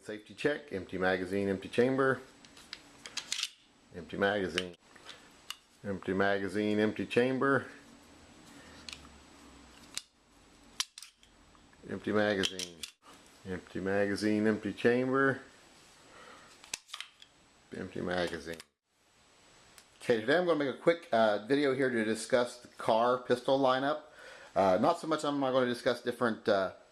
Safety check, empty magazine, empty chamber, empty magazine, empty magazine, empty chamber, empty magazine, empty magazine, empty chamber, empty magazine. Okay, today I'm going to make a quick video here to discuss the Kahr pistol lineup. Not so much I'm not going to discuss different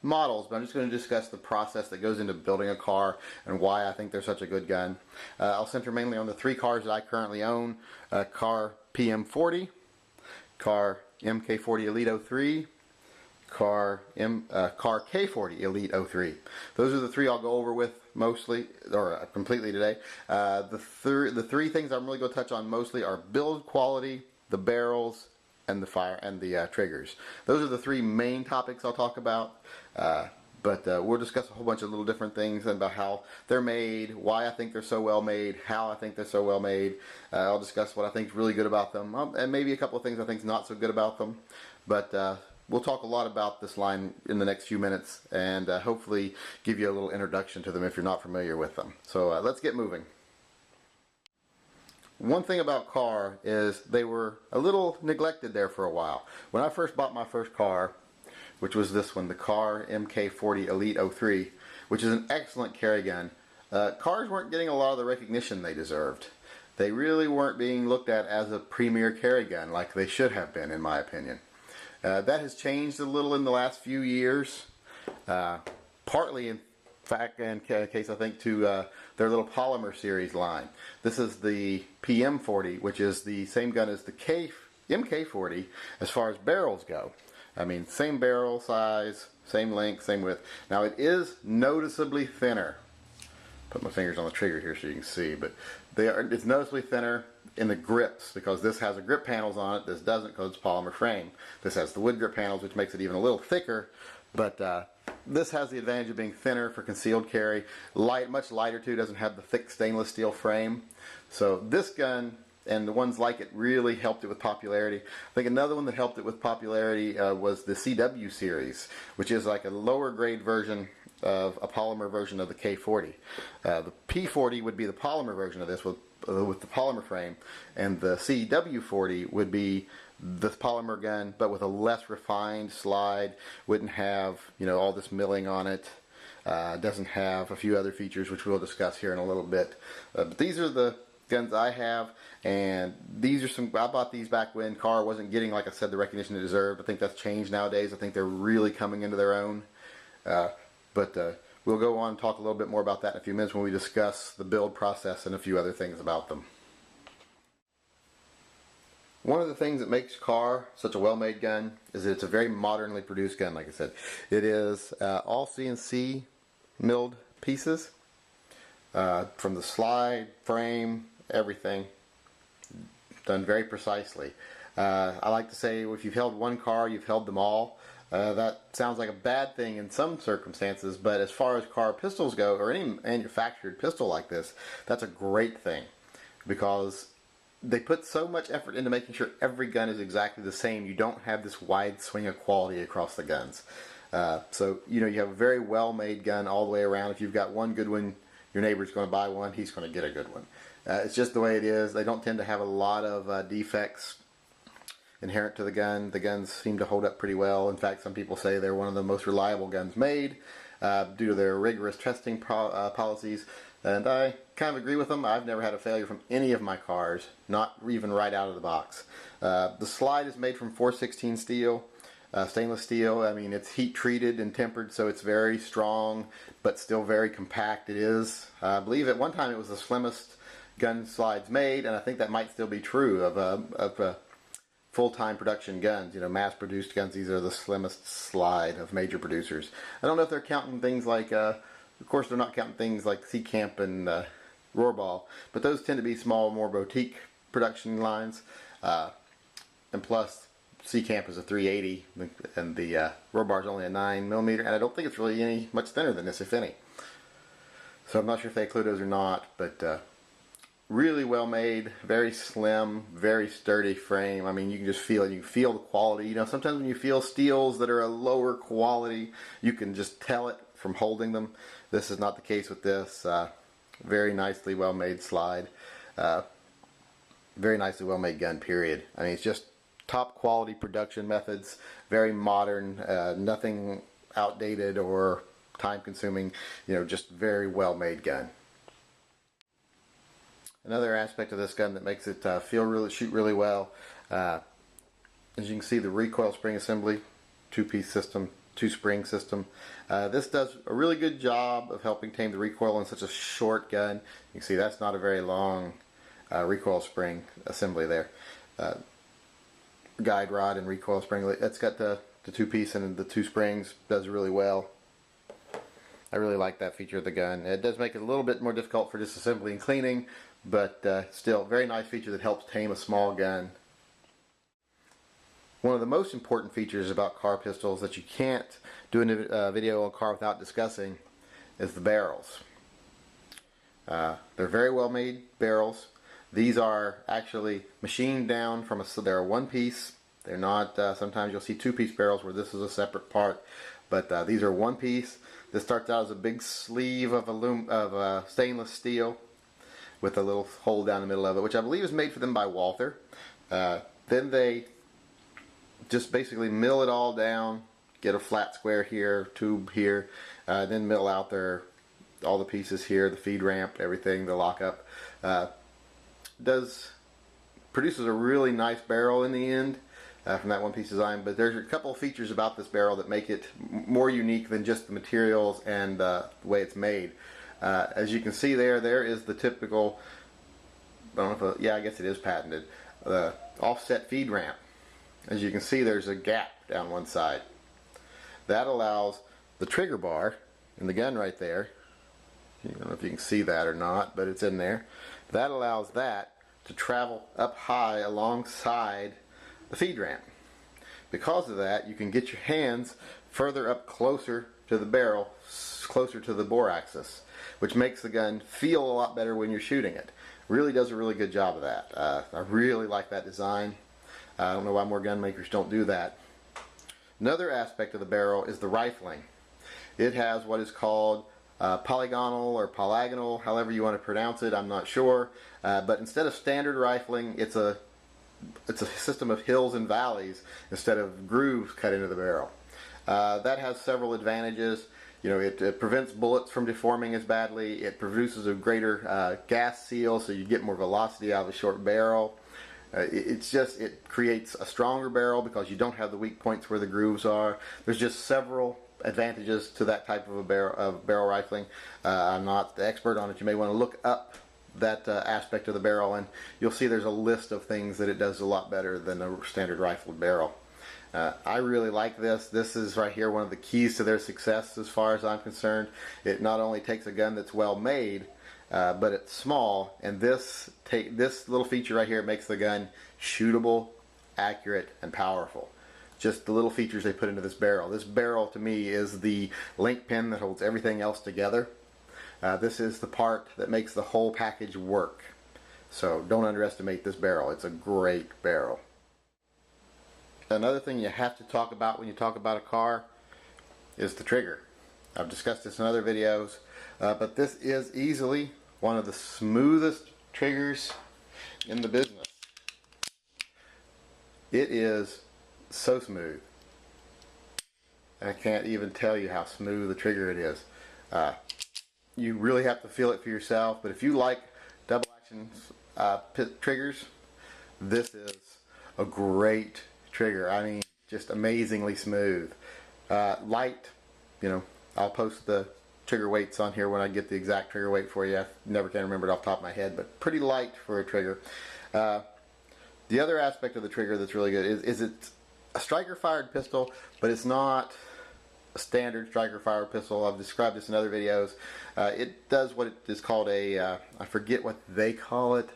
models, but I'm just going to discuss the process that goes into building a Kahr and why I think they're such a good gun. I'll center mainly on the three Kahrs that I currently own: Kahr PM40, Kahr MK40 Elite 03, Kahr K40 Elite 03. Those are the three I'll go over with mostly, or completely today. The three things I'm really going to touch on mostly are build quality, the barrels, and the fire and the triggers. Those are the three main topics I'll talk about. But we'll discuss a whole bunch of little different things about how they're made, why I think they're so well made, how I think they're so well made. I'll discuss what I think is really good about them, and maybe a couple of things I think is not so good about them. But we'll talk a lot about this line in the next few minutes, and hopefully give you a little introduction to them if you're not familiar with them. So let's get moving. One thing about Kahr is they were a little neglected there for a while. When I first bought my first Kahr, which was this one, the Kahr MK40 Elite 03, which is an excellent carry gun, Kahrs weren't getting a lot of the recognition they deserved. They really weren't being looked at as a premier carry gun like they should have been, in my opinion. That has changed a little in the last few years, partly in fact in case I think to their little polymer series line. This is the PM40, which is the same gun as the MK40 as far as barrels go. I mean, same barrel size, same length, same width. Now it is noticeably thinner. Put my fingers on the trigger here so you can see, but it's noticeably thinner in the grips, because this has a grip panels on it. This doesn't, because it's polymer frame. This has the wood grip panels, which makes it even a little thicker, but this has the advantage of being thinner for concealed carry. Much lighter too, doesn't have the thick stainless steel frame. So this gun and the ones like it really helped it with popularity. I think another one that helped it with popularity was the CW series, which is like a lower grade version of a polymer version of the K40. The P40 would be the polymer version of this with the polymer frame, and the CW40 would be this polymer gun but with a less refined slide. Wouldn't have, you know, all this milling on it. Doesn't have a few other features which we'll discuss here in a little bit. But these are the guns I have, and these are some. I bought these back when Kahr wasn't getting, like I said, the recognition it deserved. I think that's changed nowadays. I think they're really coming into their own. But we'll go on and talk a little bit more about that in a few minutes when we discuss the build process and a few other things about them. One of the things that makes Kahr such a well-made gun is that it's a very modernly produced gun. Like I said, it is all CNC milled pieces, from the slide, frame, everything done very precisely. I like to say, if you've held one Kahr, you've held them all. That sounds like a bad thing in some circumstances, but as far as Kahr pistols go, or any manufactured pistol like this, that's a great thing, because they put so much effort into making sure every gun is exactly the same. You don't have this wide swing of quality across the guns. So, you know, you have a very well-made gun all the way around. If you've got one good one, your neighbor's going to buy one, he's going to get a good one. It's just the way it is. They don't tend to have a lot of defects inherent to the gun. The guns seem to hold up pretty well. In fact, some people say they're one of the most reliable guns made due to their rigorous testing policies, and I kind of agree with them. I've never had a failure from any of my Kahrs, not even right out of the box. The slide is made from 416 steel, stainless steel. I mean, it's heat treated and tempered, so it's very strong but still very compact. It is, I believe at one time it was the slimmest gun slides made, and I think that might still be true of full-time production guns. You know, mass-produced guns, these are the slimmest slide of major producers. I don't know if they're counting things like, of course they're not counting things like Camp and Rohrball, but those tend to be small, more boutique production lines. And plus, Camp is a 380, and the Rohrball is only a 9mm, and I don't think it's really any much thinner than this, if any. So I'm not sure if they include those or not, but really well made, very slim, very sturdy frame. I mean, you can just feel it. You can feel the quality. You know, sometimes when you feel steels that are a lower quality, you can just tell it from holding them. This is not the case with this. Very nicely well made slide. Very nicely well made gun, period. I mean, it's just top quality production methods, very modern, nothing outdated or time consuming, you know, just very well made gun. Another aspect of this gun that makes it shoot really well, as you can see, the recoil spring assembly, two-piece system, two-spring system. This does a really good job of helping tame the recoil on such a short gun. You can see that's not a very long recoil spring assembly there. Guide rod and recoil spring. It's got the two-piece and the two springs. Does really well. I really like that feature of the gun. It does make it a little bit more difficult for disassembly and cleaning, but still, very nice feature that helps tame a small gun. One of the most important features about Kahr pistols that you can't do a video on Kahr without discussing is the barrels. They're very well made barrels. These are actually machined down from they're a one piece. They're not, sometimes you'll see two-piece barrels where this is a separate part, but these are one piece. This starts out as a big sleeve of stainless steel with a little hole down the middle of it, which I believe is made for them by Walther. Then they just basically mill it all down, get a flat square here, tube here, then mill out all the pieces here, the feed ramp, everything, the lockup. Produces a really nice barrel in the end from that one piece design, but there's a couple of features about this barrel that make it more unique than just the materials and the way it's made. As you can see there is the typical, I don't know if, yeah, I guess it is patented, offset feed ramp. As you can see, there's a gap down one side. That allows the trigger bar in the gun right there, I don't know if you can see that or not, but it's in there. That allows that to travel up high alongside the feed ramp. Because of that, you can get your hands further up closer to the barrel, closer to the bore axis, which makes the gun feel a lot better when you're shooting it. Really does a really good job of that. I really like that design. I don't know why more gun makers don't do that. Another aspect of the barrel is the rifling. It has what is called polygonal or polygonal, however you want to pronounce it, I'm not sure. But instead of standard rifling, it's a system of hills and valleys instead of grooves cut into the barrel. That has several advantages. You know, it prevents bullets from deforming as badly. It produces a greater gas seal, so you get more velocity out of a short barrel. It creates a stronger barrel because you don't have the weak points where the grooves are. There's just several advantages to that type of barrel rifling. I'm not the expert on it. You may want to look up that aspect of the barrel, and you'll see there's a list of things that it does a lot better than a standard rifled barrel. I really like this. This is right here one of the keys to their success as far as I'm concerned. It not only takes a gun that's well made, but it's small, and this little feature right here makes the gun shootable, accurate, and powerful. Just the little features they put into this barrel. This barrel to me is the link pin that holds everything else together. This is the part that makes the whole package work. So don't underestimate this barrel. It's a great barrel. Another thing you have to talk about when you talk about a Kahr is the trigger. I've discussed this in other videos, but this is easily one of the smoothest triggers in the business. It is so smooth. I can't even tell you how smooth the trigger it is. You really have to feel it for yourself, but if you like double action triggers, this is a great trigger. I mean, just amazingly smooth. Light, you know, I'll post the trigger weights on here when I get the exact trigger weight for you. I never can remember it off the top of my head, but pretty light for a trigger. The other aspect of the trigger that's really good is it's a striker fired pistol, but it's not a standard striker fired pistol. I've described this in other videos. It does what it is called I forget what they call it.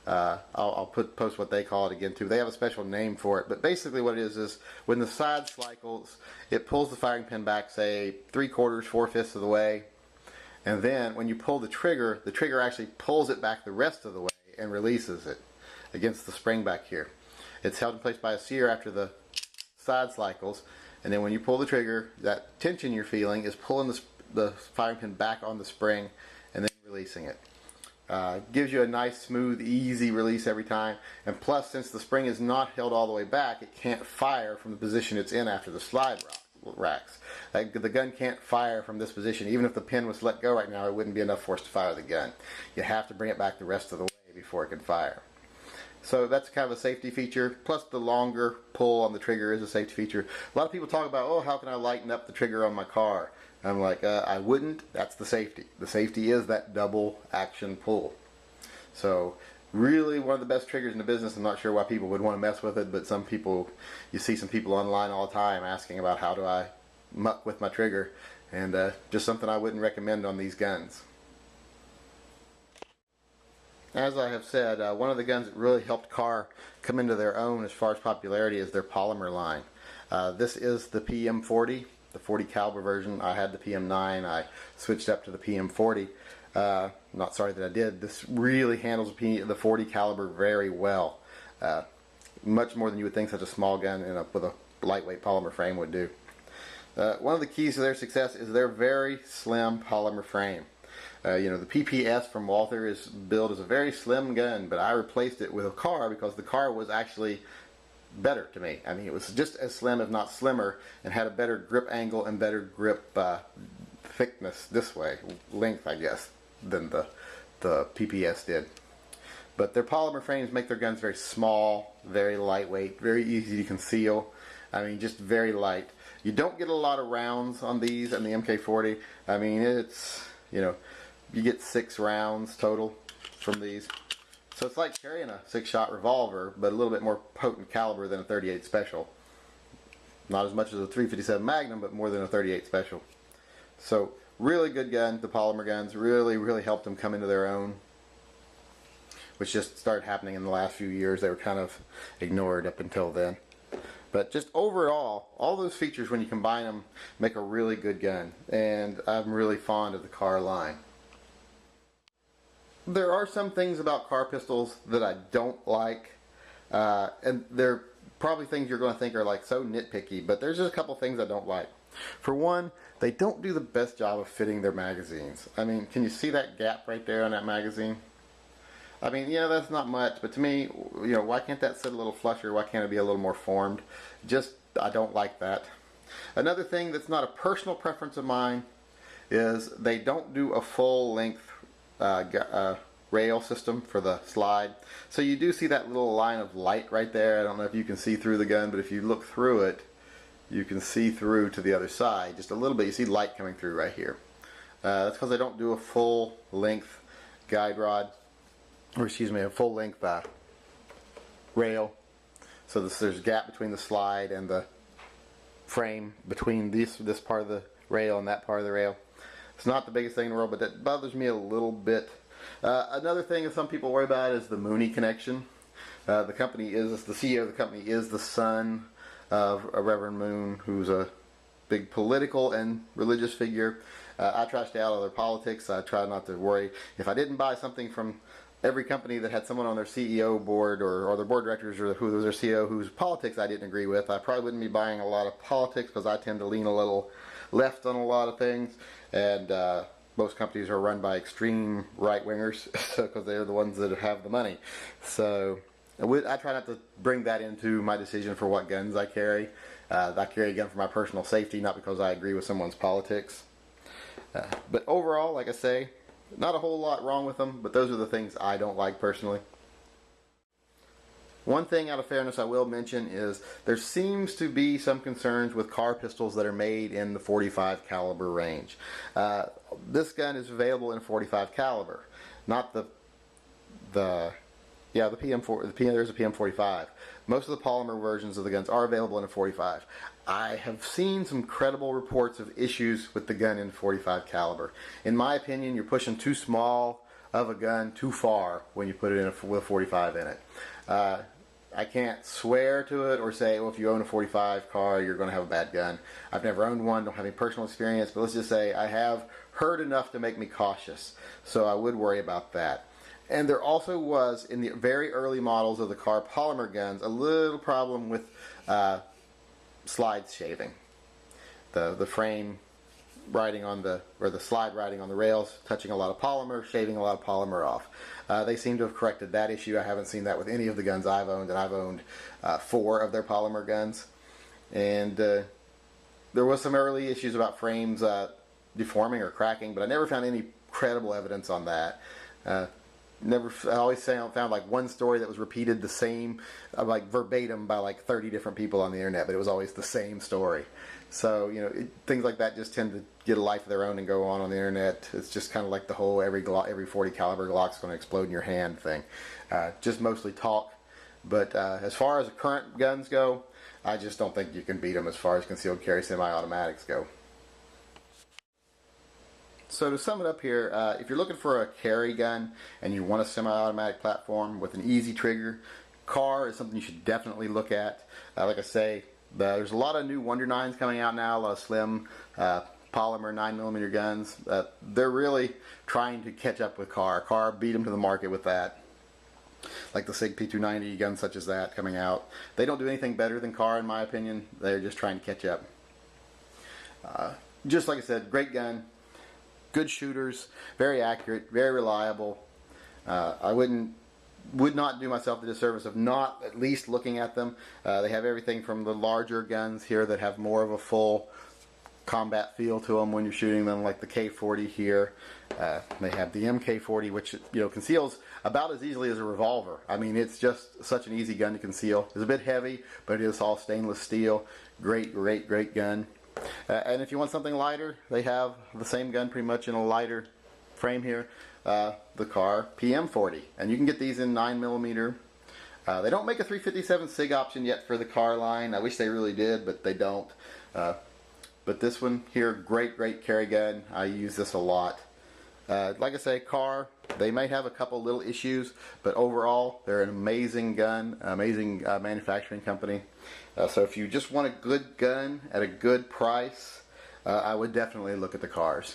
I'll post what they call it again too. They have a special name for it, but basically what it is when the side cycles, it pulls the firing pin back, say 3/4, 4/5 of the way, and then when you pull the trigger actually pulls it back the rest of the way and releases it against the spring back here. It's held in place by a sear after the side cycles, and then when you pull the trigger, that tension you're feeling is pulling the firing pin back on the spring and then releasing it. Gives you a nice, smooth, easy release every time. And plus, since the spring is not held all the way back, it can't fire from the position it's in after the slide racks. The gun can't fire from this position. Even if the pin was let go right now, it wouldn't be enough force to fire the gun. You have to bring it back the rest of the way before it can fire. So that's kind of a safety feature. Plus the longer pull on the trigger is a safety feature. A lot of people talk about, oh, how can I lighten up the trigger on my Kahr? I'm like, I wouldn't. That's the safety. The safety is that double action pull. So really one of the best triggers in the business. I'm not sure why people would want to mess with it, but some people, you see some people online all the time asking about how do I muck with my trigger, and just something I wouldn't recommend on these guns. As I have said, one of the guns that really helped Kahr come into their own as far as popularity is their polymer line. This is the PM40. The 40 caliber version. I had the PM9. I switched up to the PM40. Not sorry that I did. This really handles the 40 caliber very well. Much more than you would think such a small gun with a lightweight polymer frame would do. One of the keys to their success is their very slim polymer frame. The PPS from Walther is billed as a very slim gun, but I replaced it with a Kahr because the Kahr was actually better to me. I mean, it was just as slim, if not slimmer, and had a better grip angle and better grip thickness this way, length, I guess, than the PPS did. But their polymer frames make their guns very small, very lightweight, very easy to conceal. I mean, just very light. You don't get a lot of rounds on these and the MK40. I mean, it's, you get 6 rounds total from these. So it's like carrying a 6-shot revolver, but a little bit more potent caliber than a 38 Special. Not as much as a 357 Magnum, but more than a 38 Special. So really good gun. The polymer guns really helped them come into their own, which just started happening in the last few years. They were kind of ignored up until then. But just overall, all those features, when you combine them, make a really good gun. And I'm really fond of the Kahr line. There are some things about Kahr pistols that I don't like, and they're probably things you're going to think are like so nitpicky, but there's just a couple things I don't like. For one, they don't do the best job of fitting their magazines. I mean, can you see that gap right there on that magazine? I mean, yeah, that's not much, but to me, why can't that sit a little flusher? Why can't it be a little more formed? Just, I don't like that. Another thing that's not a personal preference of mine is they don't do a full length rail system for the slide. So you do see that little line of light right there. I don't know if you can see through the gun, but if you look through it, you can see through to the other side just a little bit. You see light coming through right here. That's because they don't do a full length guide rod, or excuse me, a full length rail. So there's a gap between the slide and the frame, between this part of the rail and that part of the rail. It's not the biggest thing in the world, but that bothers me a little bit. Another thing that some people worry about is the Mooney connection. The CEO of the company is the son of a Reverend Moon, who's a big political and religious figure. I try to stay out of their politics. I try not to worry. If I didn't buy something from every company that had someone on their CEO board or their board directors or who was their CEO whose politics I didn't agree with, I probably wouldn't be buying a lot of politics because I tend to lean a little left on a lot of things, and most companies are run by extreme right-wingers because they're the ones that have the money. So I try not to bring that into my decision for what guns I carry. I carry a gun for my personal safety, not because I agree with someone's politics. But overall, like I say, not a whole lot wrong with them, but those are the things I don't like personally. One thing out of fairness I will mention is there seems to be some concerns with Kahr pistols that are made in the 45 caliber range. This gun is available in 45 caliber, not the PM4. There's a PM45. Most of the polymer versions of the guns are available in a 45. I have seen some credible reports of issues with the gun in 45 caliber. In my opinion, you're pushing too small of a gun too far when you put it in with a 45 in it. I can't swear to it or say, well, if you own a 45 Kahr, you're going to have a bad gun. I've never owned one, don't have any personal experience, but let's just say I have heard enough to make me cautious. So I would worry about that. And there also was, in the very early models of the Kahr polymer guns, a little problem with slide shaving. The frame riding on the, or the slide riding on the rails, touching a lot of polymer, shaving a lot of polymer off. They seem to have corrected that issue. I haven't seen that with any of the guns I've owned, and I've owned 4 of their polymer guns. And there was some early issues about frames deforming or cracking, but I never found any credible evidence on that. I always found like one story that was repeated the same, like verbatim by like 30 different people on the internet, but it was always the same story. So, you know, things like that just tend to get a life of their own and go on the internet. It's just kind of like the whole every 40 caliber Glock's going to explode in your hand thing. Just mostly talk. But as far as the current guns go, I just don't think you can beat them as far as concealed carry semi-automatics go. So to sum it up here, if you're looking for a carry gun and you want a semi-automatic platform with an easy trigger, Kahr is something you should definitely look at. Like I say, there's a lot of new Wonder 9s coming out now, a lot of slim polymer 9mm guns. They're really trying to catch up with Kahr. Kahr beat them to the market with that. Like the SIG P290 guns such as that coming out. They don't do anything better than Kahr in my opinion. They're just trying to catch up. Just like I said, great gun. Good shooters, very accurate, very reliable. I would not do myself the disservice of not at least looking at them. They have everything from the larger guns here that have more of a full combat feel to them when you're shooting them, like the K40 here. They have the MK40, which, you know, conceals about as easily as a revolver. I mean, it's just such an easy gun to conceal. It's a bit heavy, but it is all stainless steel. Great, great, great gun. And if you want something lighter, they have the same gun pretty much in a lighter frame here, the Kahr PM40, and you can get these in 9mm. They don't make a 357 SIG option yet for the Kahr line. I wish they really did, but they don't. But this one here, great, great carry gun. I use this a lot. Like I say, Kahr, they may have a couple little issues, but overall, they're an amazing gun, amazing manufacturing company. So if you just want a good gun at a good price, I would definitely look at the Kahrs.